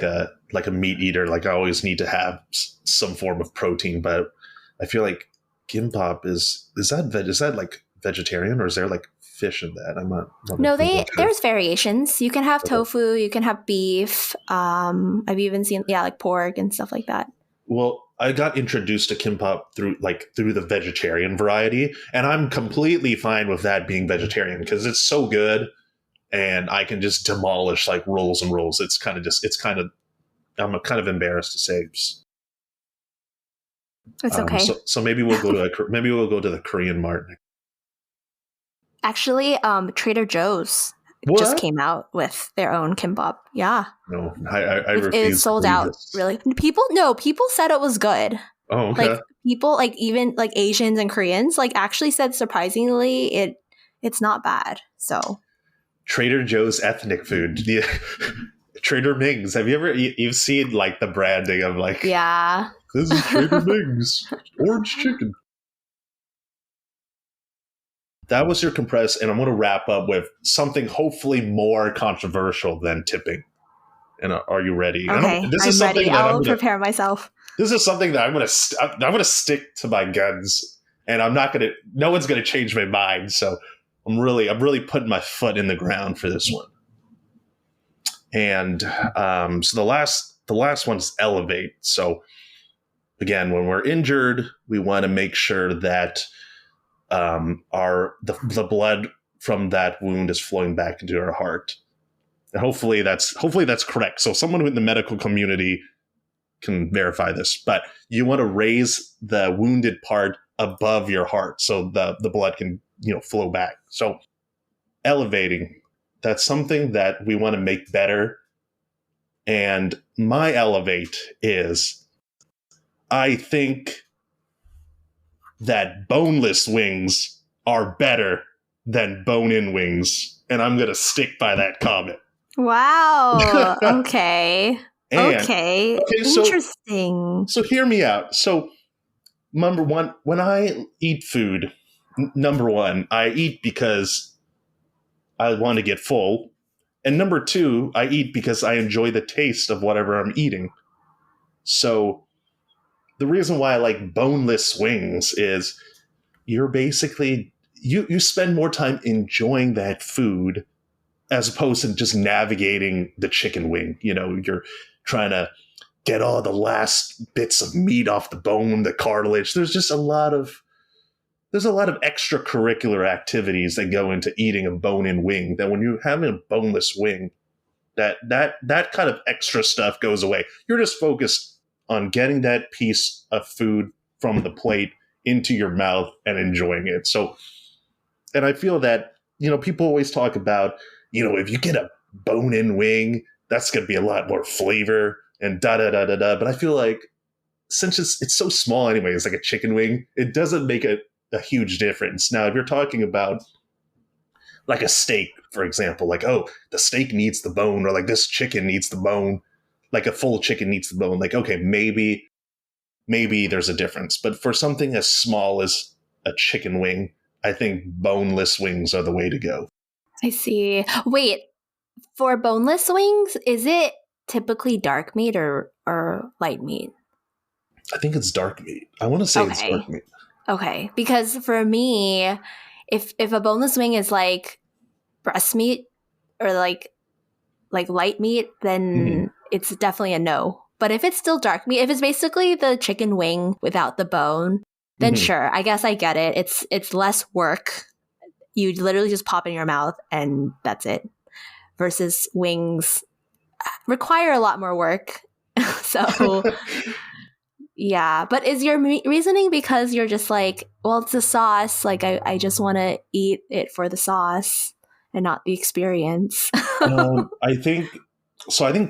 a meat eater. Like I always need to have some form of protein, but I feel like kimbap is that like vegetarian, or is there like fish in that? I'm not no, there's variations. You can have tofu, you can have beef. I've even seen like pork and stuff like that. Well, I got introduced to kimbap through the vegetarian variety, and I'm completely fine with that being vegetarian because it's so good, and I can just demolish like rolls and rolls. I'm kind of embarrassed to say. It's okay. So maybe we'll go to the Korean mart. Actually, Trader Joe's just came out with their own kimbap. Yeah. No, I refuse. It sold out. This. Really, people said it was good. Oh, okay. Like people, like even like Asians and Koreans, like actually said surprisingly it's not bad. So Trader Joe's ethnic food. Trader Ming's. Have you've seen like the branding of like this is Trader Ming's orange chicken. That was your compressed, and I'm going to wrap up with something hopefully more controversial than tipping. And are you ready? Okay, I'm ready. I'll prepare myself. This is something that I'm going to stick to my guns, and no one's going to change my mind. So I'm really putting my foot in the ground for this one. And so the last one's elevate. So again, when we're injured, we want to make sure that the blood from that wound is flowing back into our heart. And hopefully that's correct. So someone in the medical community can verify this, but you want to raise the wounded part above your heart so the blood can, flow back. So elevating, that's something that we want to make better. And my elevate is, I think that boneless wings are better than bone-in wings. And I'm going to stick by that comment. Wow. Okay. Okay. Interesting. So hear me out. So number one, when I eat food, number one, I eat because I want to get full. And number two, I eat because I enjoy the taste of whatever I'm eating. So the reason why I like boneless wings is you're basically, you spend more time enjoying that food as opposed to just navigating the chicken wing. You're trying to get all the last bits of meat off the bone, the cartilage. There's just a lot of there's a lot of extracurricular activities that go into eating a bone-in wing that when you have a boneless wing, that kind of extra stuff goes away. You're just focused on getting that piece of food from the plate into your mouth and enjoying it. So, and I feel that, people always talk about, if you get a bone-in wing, that's going to be a lot more flavor and da-da-da-da-da. But I feel like since it's so small anyway, it's like a chicken wing, it doesn't make a huge difference. Now, if you're talking about like a steak, for example, like, oh, the steak needs the bone, or like this chicken needs the bone, like a full chicken needs the bone. Like, okay, maybe there's a difference. But for something as small as a chicken wing, I think boneless wings are the way to go. I see. Wait, for boneless wings, is it typically dark meat or light meat? I think it's dark meat. I want to say it's dark meat. Okay, because for me, if a boneless wing is like breast meat or like light meat, then it's definitely a no. But if it's still dark meat, if it's basically the chicken wing without the bone, then sure, I guess I get it. It's less work. You literally just pop in your mouth and that's it. Versus wings require a lot more work. So yeah, but is your reasoning because you're just like, well, it's a sauce. Like I just want to eat it for the sauce and not the experience. I think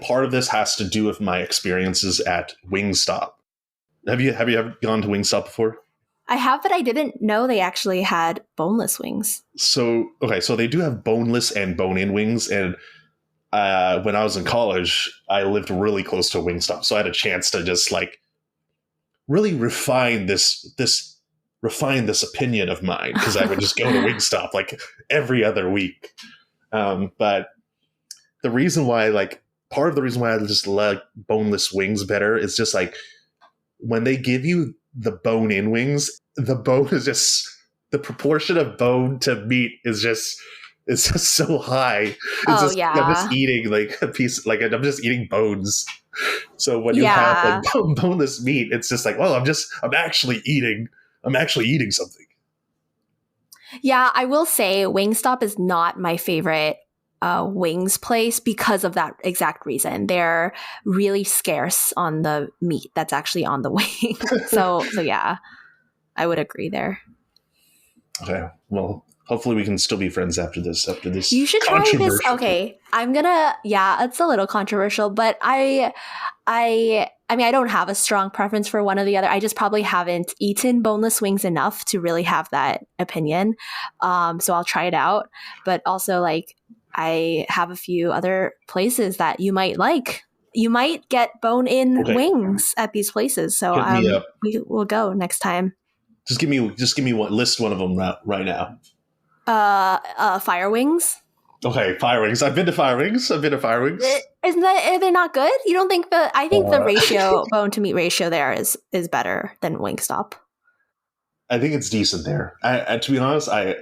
part of this has to do with my experiences at Wingstop. Have you ever gone to Wingstop before? I have, but I didn't know they actually had boneless wings. So they do have boneless and bone-in wings. And when I was in college, I lived really close to a Wingstop. So I had a chance to just like really refine this opinion of mine, because I would just go to Wingstop like every other week. But the reason why, part of the reason why I just like boneless wings better is just like when they give you the bone-in wings, the bone is just, the proportion of bone to meat is just so high. I'm just eating like a piece, like I'm just eating bones. So when you have like boneless meat, it's just like, well, I'm actually eating something. Yeah, I will say Wingstop is not my favorite wings place because of that exact reason. They're really scarce on the meat that's actually on the wing. So yeah, I would agree there. Okay, well, hopefully we can still be friends after this. You should try this. Okay, it's a little controversial, but I mean, I don't have a strong preference for one or the other. I just probably haven't eaten boneless wings enough to really have that opinion. So I'll try it out. But also, like, I have a few other places that you might like. You might get bone-in wings at these places. So we'll go next time. Just give me one. List one of them right now. Fire wings. Okay, Fire Wings. I've been to Fire Wings. Are they not good? You don't think I think the ratio, bone to meat ratio there is better than Wingstop. I think it's decent there. To be honest, I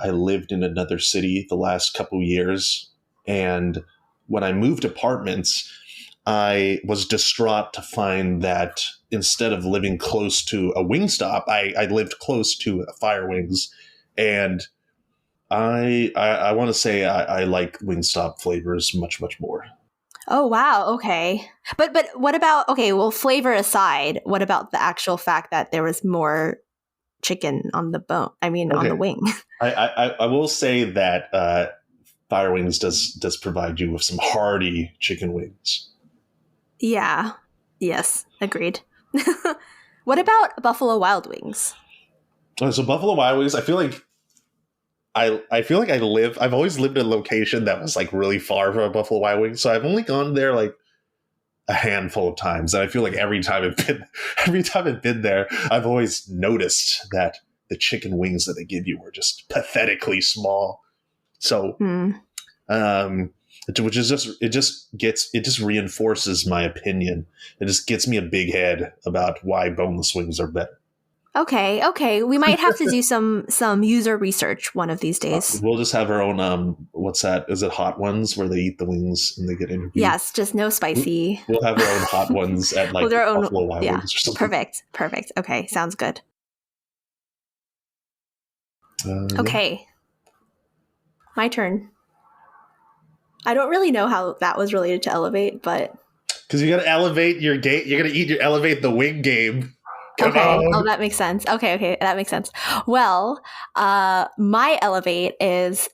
lived in another city the last couple years, and when I moved apartments, I was distraught to find that instead of living close to a Wingstop, I lived close to a Fire Wings, and I want to say I like Wingstop flavors much, much more. Oh, wow. Okay. But what about, well, flavor aside, what about the actual fact that there was more chicken on the bone? I mean, on the wing. I will say that Fire Wings does provide you with some hearty chicken wings. Yeah. Yes. Agreed. What about Buffalo Wild Wings? So Buffalo Wild Wings, I feel like I've always lived in a location that was like really far from a Buffalo Wild Wings. So I've only gone there like a handful of times. And I feel like every time I've been there, I've always noticed that the chicken wings that they give you were just pathetically small. So, which is it just reinforces my opinion. It just gets me a big head about why boneless wings are better. Okay. We might have to do some user research one of these days. We'll just have our own, what's that? Is it Hot Ones where they eat the wings and they get interviewed? Yes, just no spicy. We'll have our own Hot Ones at like Buffalo Wild Wings or something. Perfect. Okay, sounds good. Okay. Yeah. My turn. I don't really know how that was related to elevate, but... Because you got to elevate your game. You're going to elevate the wing game. Come on. Oh, that makes sense. Okay. That makes sense. Well, my elevate is...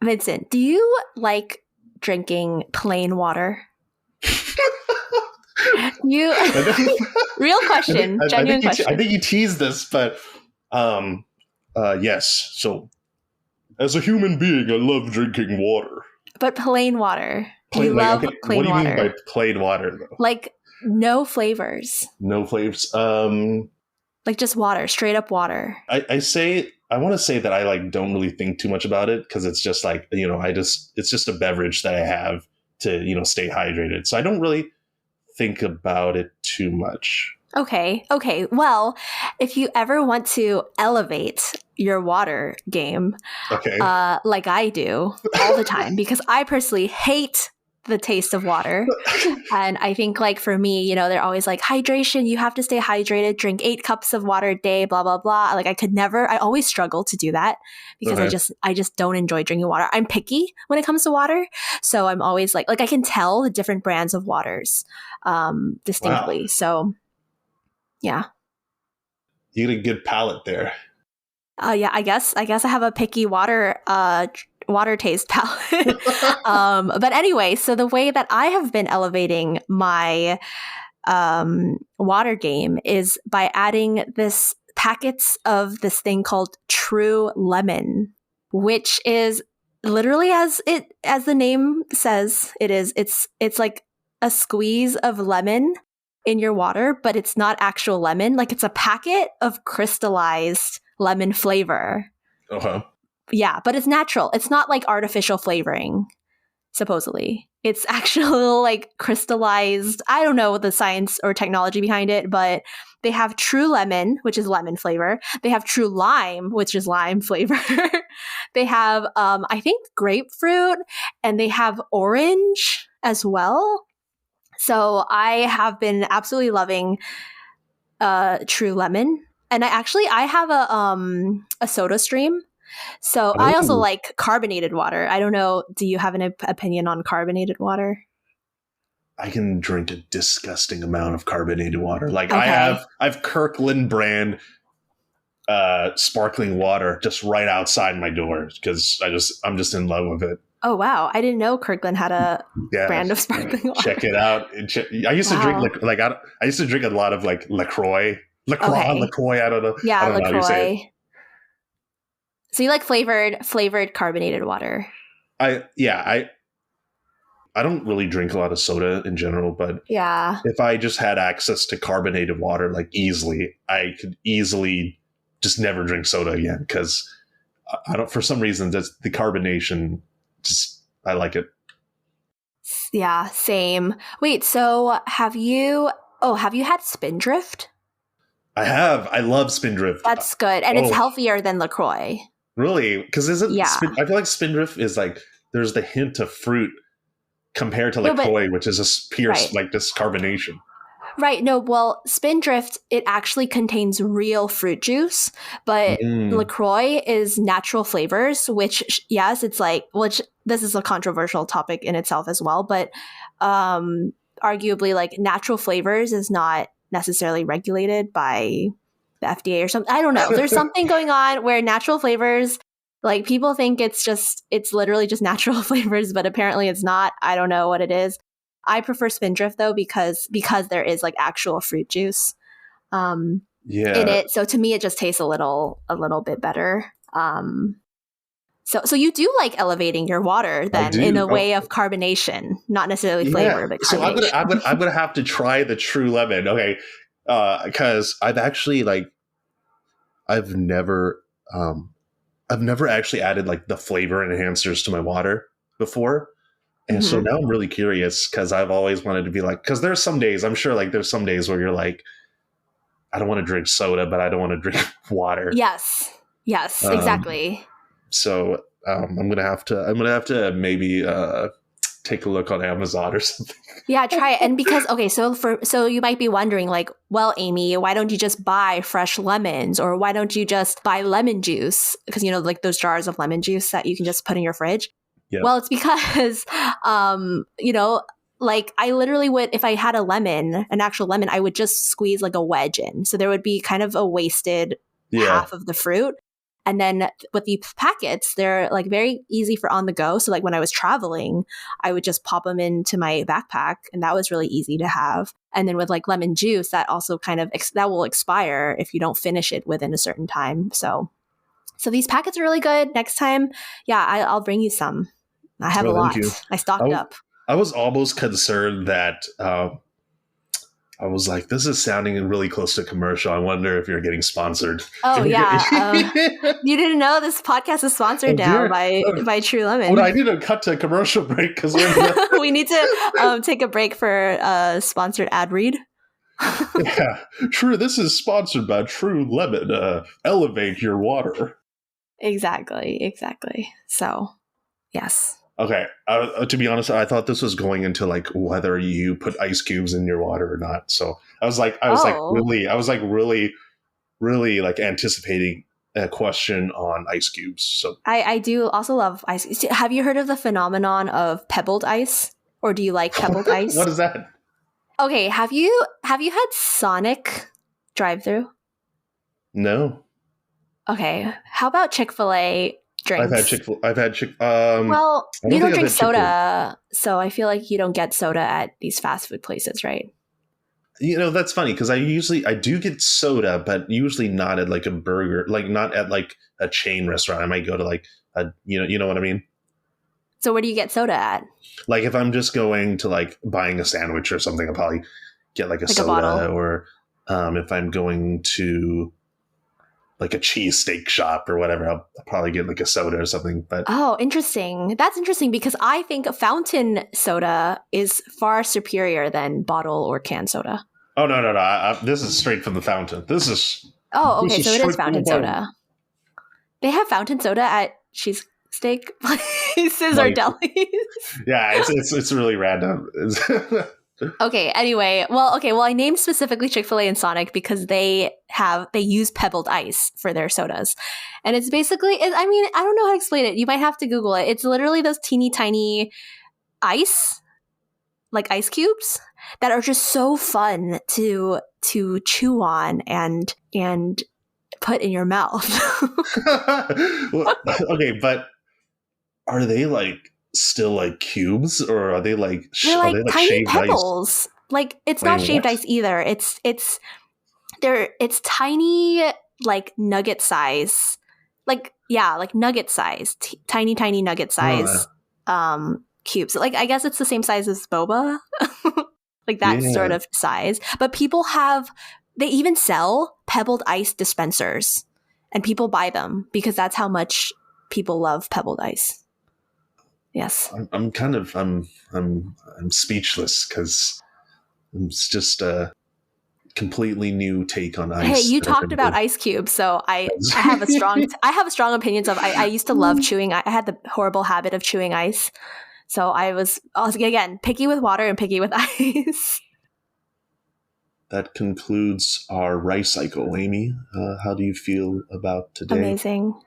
Vincent, do you like drinking plain water? Real question, genuine question. I think you teased this, but yes. So, as a human being, I love drinking water. But plain water. Plain water. What do you mean by plain water, though? Like no flavors. No flavors. Like just water, straight up water. I want to say that I like don't really think too much about it because it's just like, it's just a beverage that I have to, stay hydrated. So I don't really think about it too much. Okay. Well, if you ever want to elevate your water game, like I do all the time, because I personally hate the taste of water. And I think like for me, they're always like hydration, you have to stay hydrated, drink 8 cups of water a day, blah, blah, blah. Like I always struggle to do that because I just don't enjoy drinking water. I'm picky when it comes to water. So I'm always like I can tell the different brands of waters distinctly. Wow. So yeah. You get a good palate there. Yeah, I guess I have a picky water taste palette. But anyway, so the way that I have been elevating my water game is by adding this packets of this thing called True Lemon, which is literally as the name says, it's like a squeeze of lemon in your water, but it's not actual lemon. Like it's a packet of crystallized lemon flavor. Uh-huh. Yeah, but it's natural. It's not like artificial flavoring, supposedly. It's actual like crystallized. I don't know the science or technology behind it, but they have True Lemon, which is lemon flavor. They have True Lime, which is lime flavor. They have, I think, grapefruit, and they have orange as well. So I have been absolutely loving True Lemon. And I have a soda stream. So I also like carbonated water. I don't know. Do you have an opinion on carbonated water? I can drink a disgusting amount of carbonated water. Like I have Kirkland brand sparkling water just right outside my door because I'm just in love with it. Oh wow! I didn't know Kirkland had a brand of sparkling water. Check it out. I used to drink I used to drink a lot of like LaCroix. LaCroix. I don't know. Yeah, I don't know how you say it. So you like flavored carbonated water? I don't really drink a lot of soda in general, but yeah, if I just had access to carbonated water like easily, I could easily just never drink soda again because I don't. For some reason, that's the carbonation. Just I like it. Yeah, same. Wait, so have you had Spindrift? I have. I love Spindrift. That's good, and it's healthier than LaCroix. Really? Because I feel like Spindrift is like there's the hint of fruit compared to LaCroix, which is a pure like this carbonation. Right. No, well, Spindrift, it actually contains real fruit juice, but LaCroix is natural flavors, which, yes, it's like, which this is a controversial topic in itself as well, but arguably, like, natural flavors is not necessarily regulated by the FDA or something. I don't know. There's something going on where natural flavors, like, people think it's literally just natural flavors, but apparently it's not. I don't know what it is. I prefer Spindrift though because there is like actual fruit juice in it. So to me, it just tastes a little bit better. So you do like elevating your water then in a way of carbonation, not necessarily flavor, but carbonation. So I'm gonna have to try the True Lemon, okay? Because I've actually I've never actually added like the flavor enhancers to my water before. And so now I'm really curious because I've always wanted to be like, because there's some days, I'm sure like there's some days where you're like, I don't want to drink soda, but I don't want to drink water. Yes, exactly. So I'm gonna have to maybe take a look on Amazon or something. Yeah, try it. And because, okay, so you might be wondering like, well, Amy, why don't you just buy fresh lemons, or why don't you just buy lemon juice? Because, like those jars of lemon juice that you can just put in your fridge. Yep. Well, it's because, like I literally would, if I had an actual lemon, I would just squeeze like a wedge in. So there would be kind of a wasted half of the fruit. And then with these packets, they're like very easy for on the go. So like when I was traveling, I would just pop them into my backpack, and that was really easy to have. And then with like lemon juice, that also kind of that will expire if you don't finish it within a certain time. So these packets are really good. Next time, I'll bring you some. I have a lot. I stocked up. I was almost concerned that I was like, this is sounding really close to a commercial. I wonder if you're getting sponsored. Oh, yeah. You didn't know this podcast is sponsored now by True Lemon. Well, I need to cut to a commercial break because we need to take a break for a sponsored ad read. Yeah, True. This is sponsored by True Lemon. Elevate your water. Exactly. So, yes. Okay. To be honest, I thought this was going into like whether you put ice cubes in your water or not. So I was really like anticipating a question on ice cubes. So I do also love ice. Have you heard of the phenomenon of pebbled ice, or do you like pebbled ice? What is that? Okay. Have you had Sonic drive-thru? No. Okay. How about Chick-fil-A? Drinks. I've had Chick. Well, you don't drink soda, so I feel like you don't get soda at these fast food places, right? That's funny because I do get soda, but usually not at like a burger, like not at like a chain restaurant. I might go to like you know what I mean? So where do you get soda at? Like if I'm just going to like buying a sandwich or something, I'll probably get like a soda, or if I'm going to like a cheesesteak shop or whatever, I'll probably get like a soda or something. But interesting. That's interesting because I think fountain soda is far superior than bottle or can soda. Oh no! This is straight from the fountain. This is okay. So it is fountain soda. They have fountain soda at cheesesteak places or delis. Yeah, it's really random. Okay. Anyway, well, I named specifically Chick-fil-A and Sonic because they use pebbled ice for their sodas, and it's basically, I mean, I don't know how to explain it. You might have to Google it. It's literally those teeny tiny ice, like ice cubes, that are just so fun to chew on and put in your mouth. Well, okay, but are they like still like cubes, or are they like they're like tiny pebbles? Ice? Like it's not shaved ice either. It's tiny, like nugget size, like nugget size, tiny nugget size cubes. Like I guess it's the same size as boba, like that sort of size. But they even sell pebbled ice dispensers, and people buy them because that's how much people love pebbled ice. Yes. I'm speechless because it's just a completely new take on ice. Hey, you talked about ice cubes, so I have a strong opinions of. I used to love chewing. I had the horrible habit of chewing ice, so I was again picky with water and picky with ice. That concludes our rice cycle, Amy. How do you feel about today? Amazing.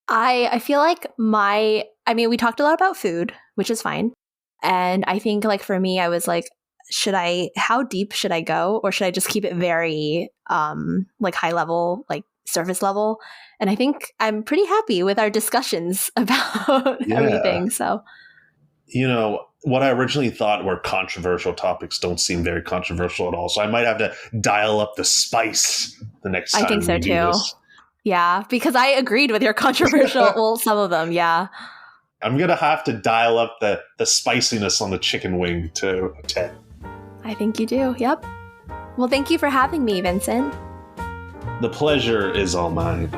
I feel like we talked a lot about food, which is fine. And I think like for me, I was like, how deep should I go? Or should I just keep it very like high level, like surface level? And I think I'm pretty happy with our discussions about everything. So, what I originally thought were controversial topics don't seem very controversial at all. So I might have to dial up the spice the next time. I think so too. Yeah, because I agreed with your controversial, well, some of them, yeah. I'm going to have to dial up the spiciness on the chicken wing to 10. I think you do, yep. Well, thank you for having me, Vincent. The pleasure is all mine.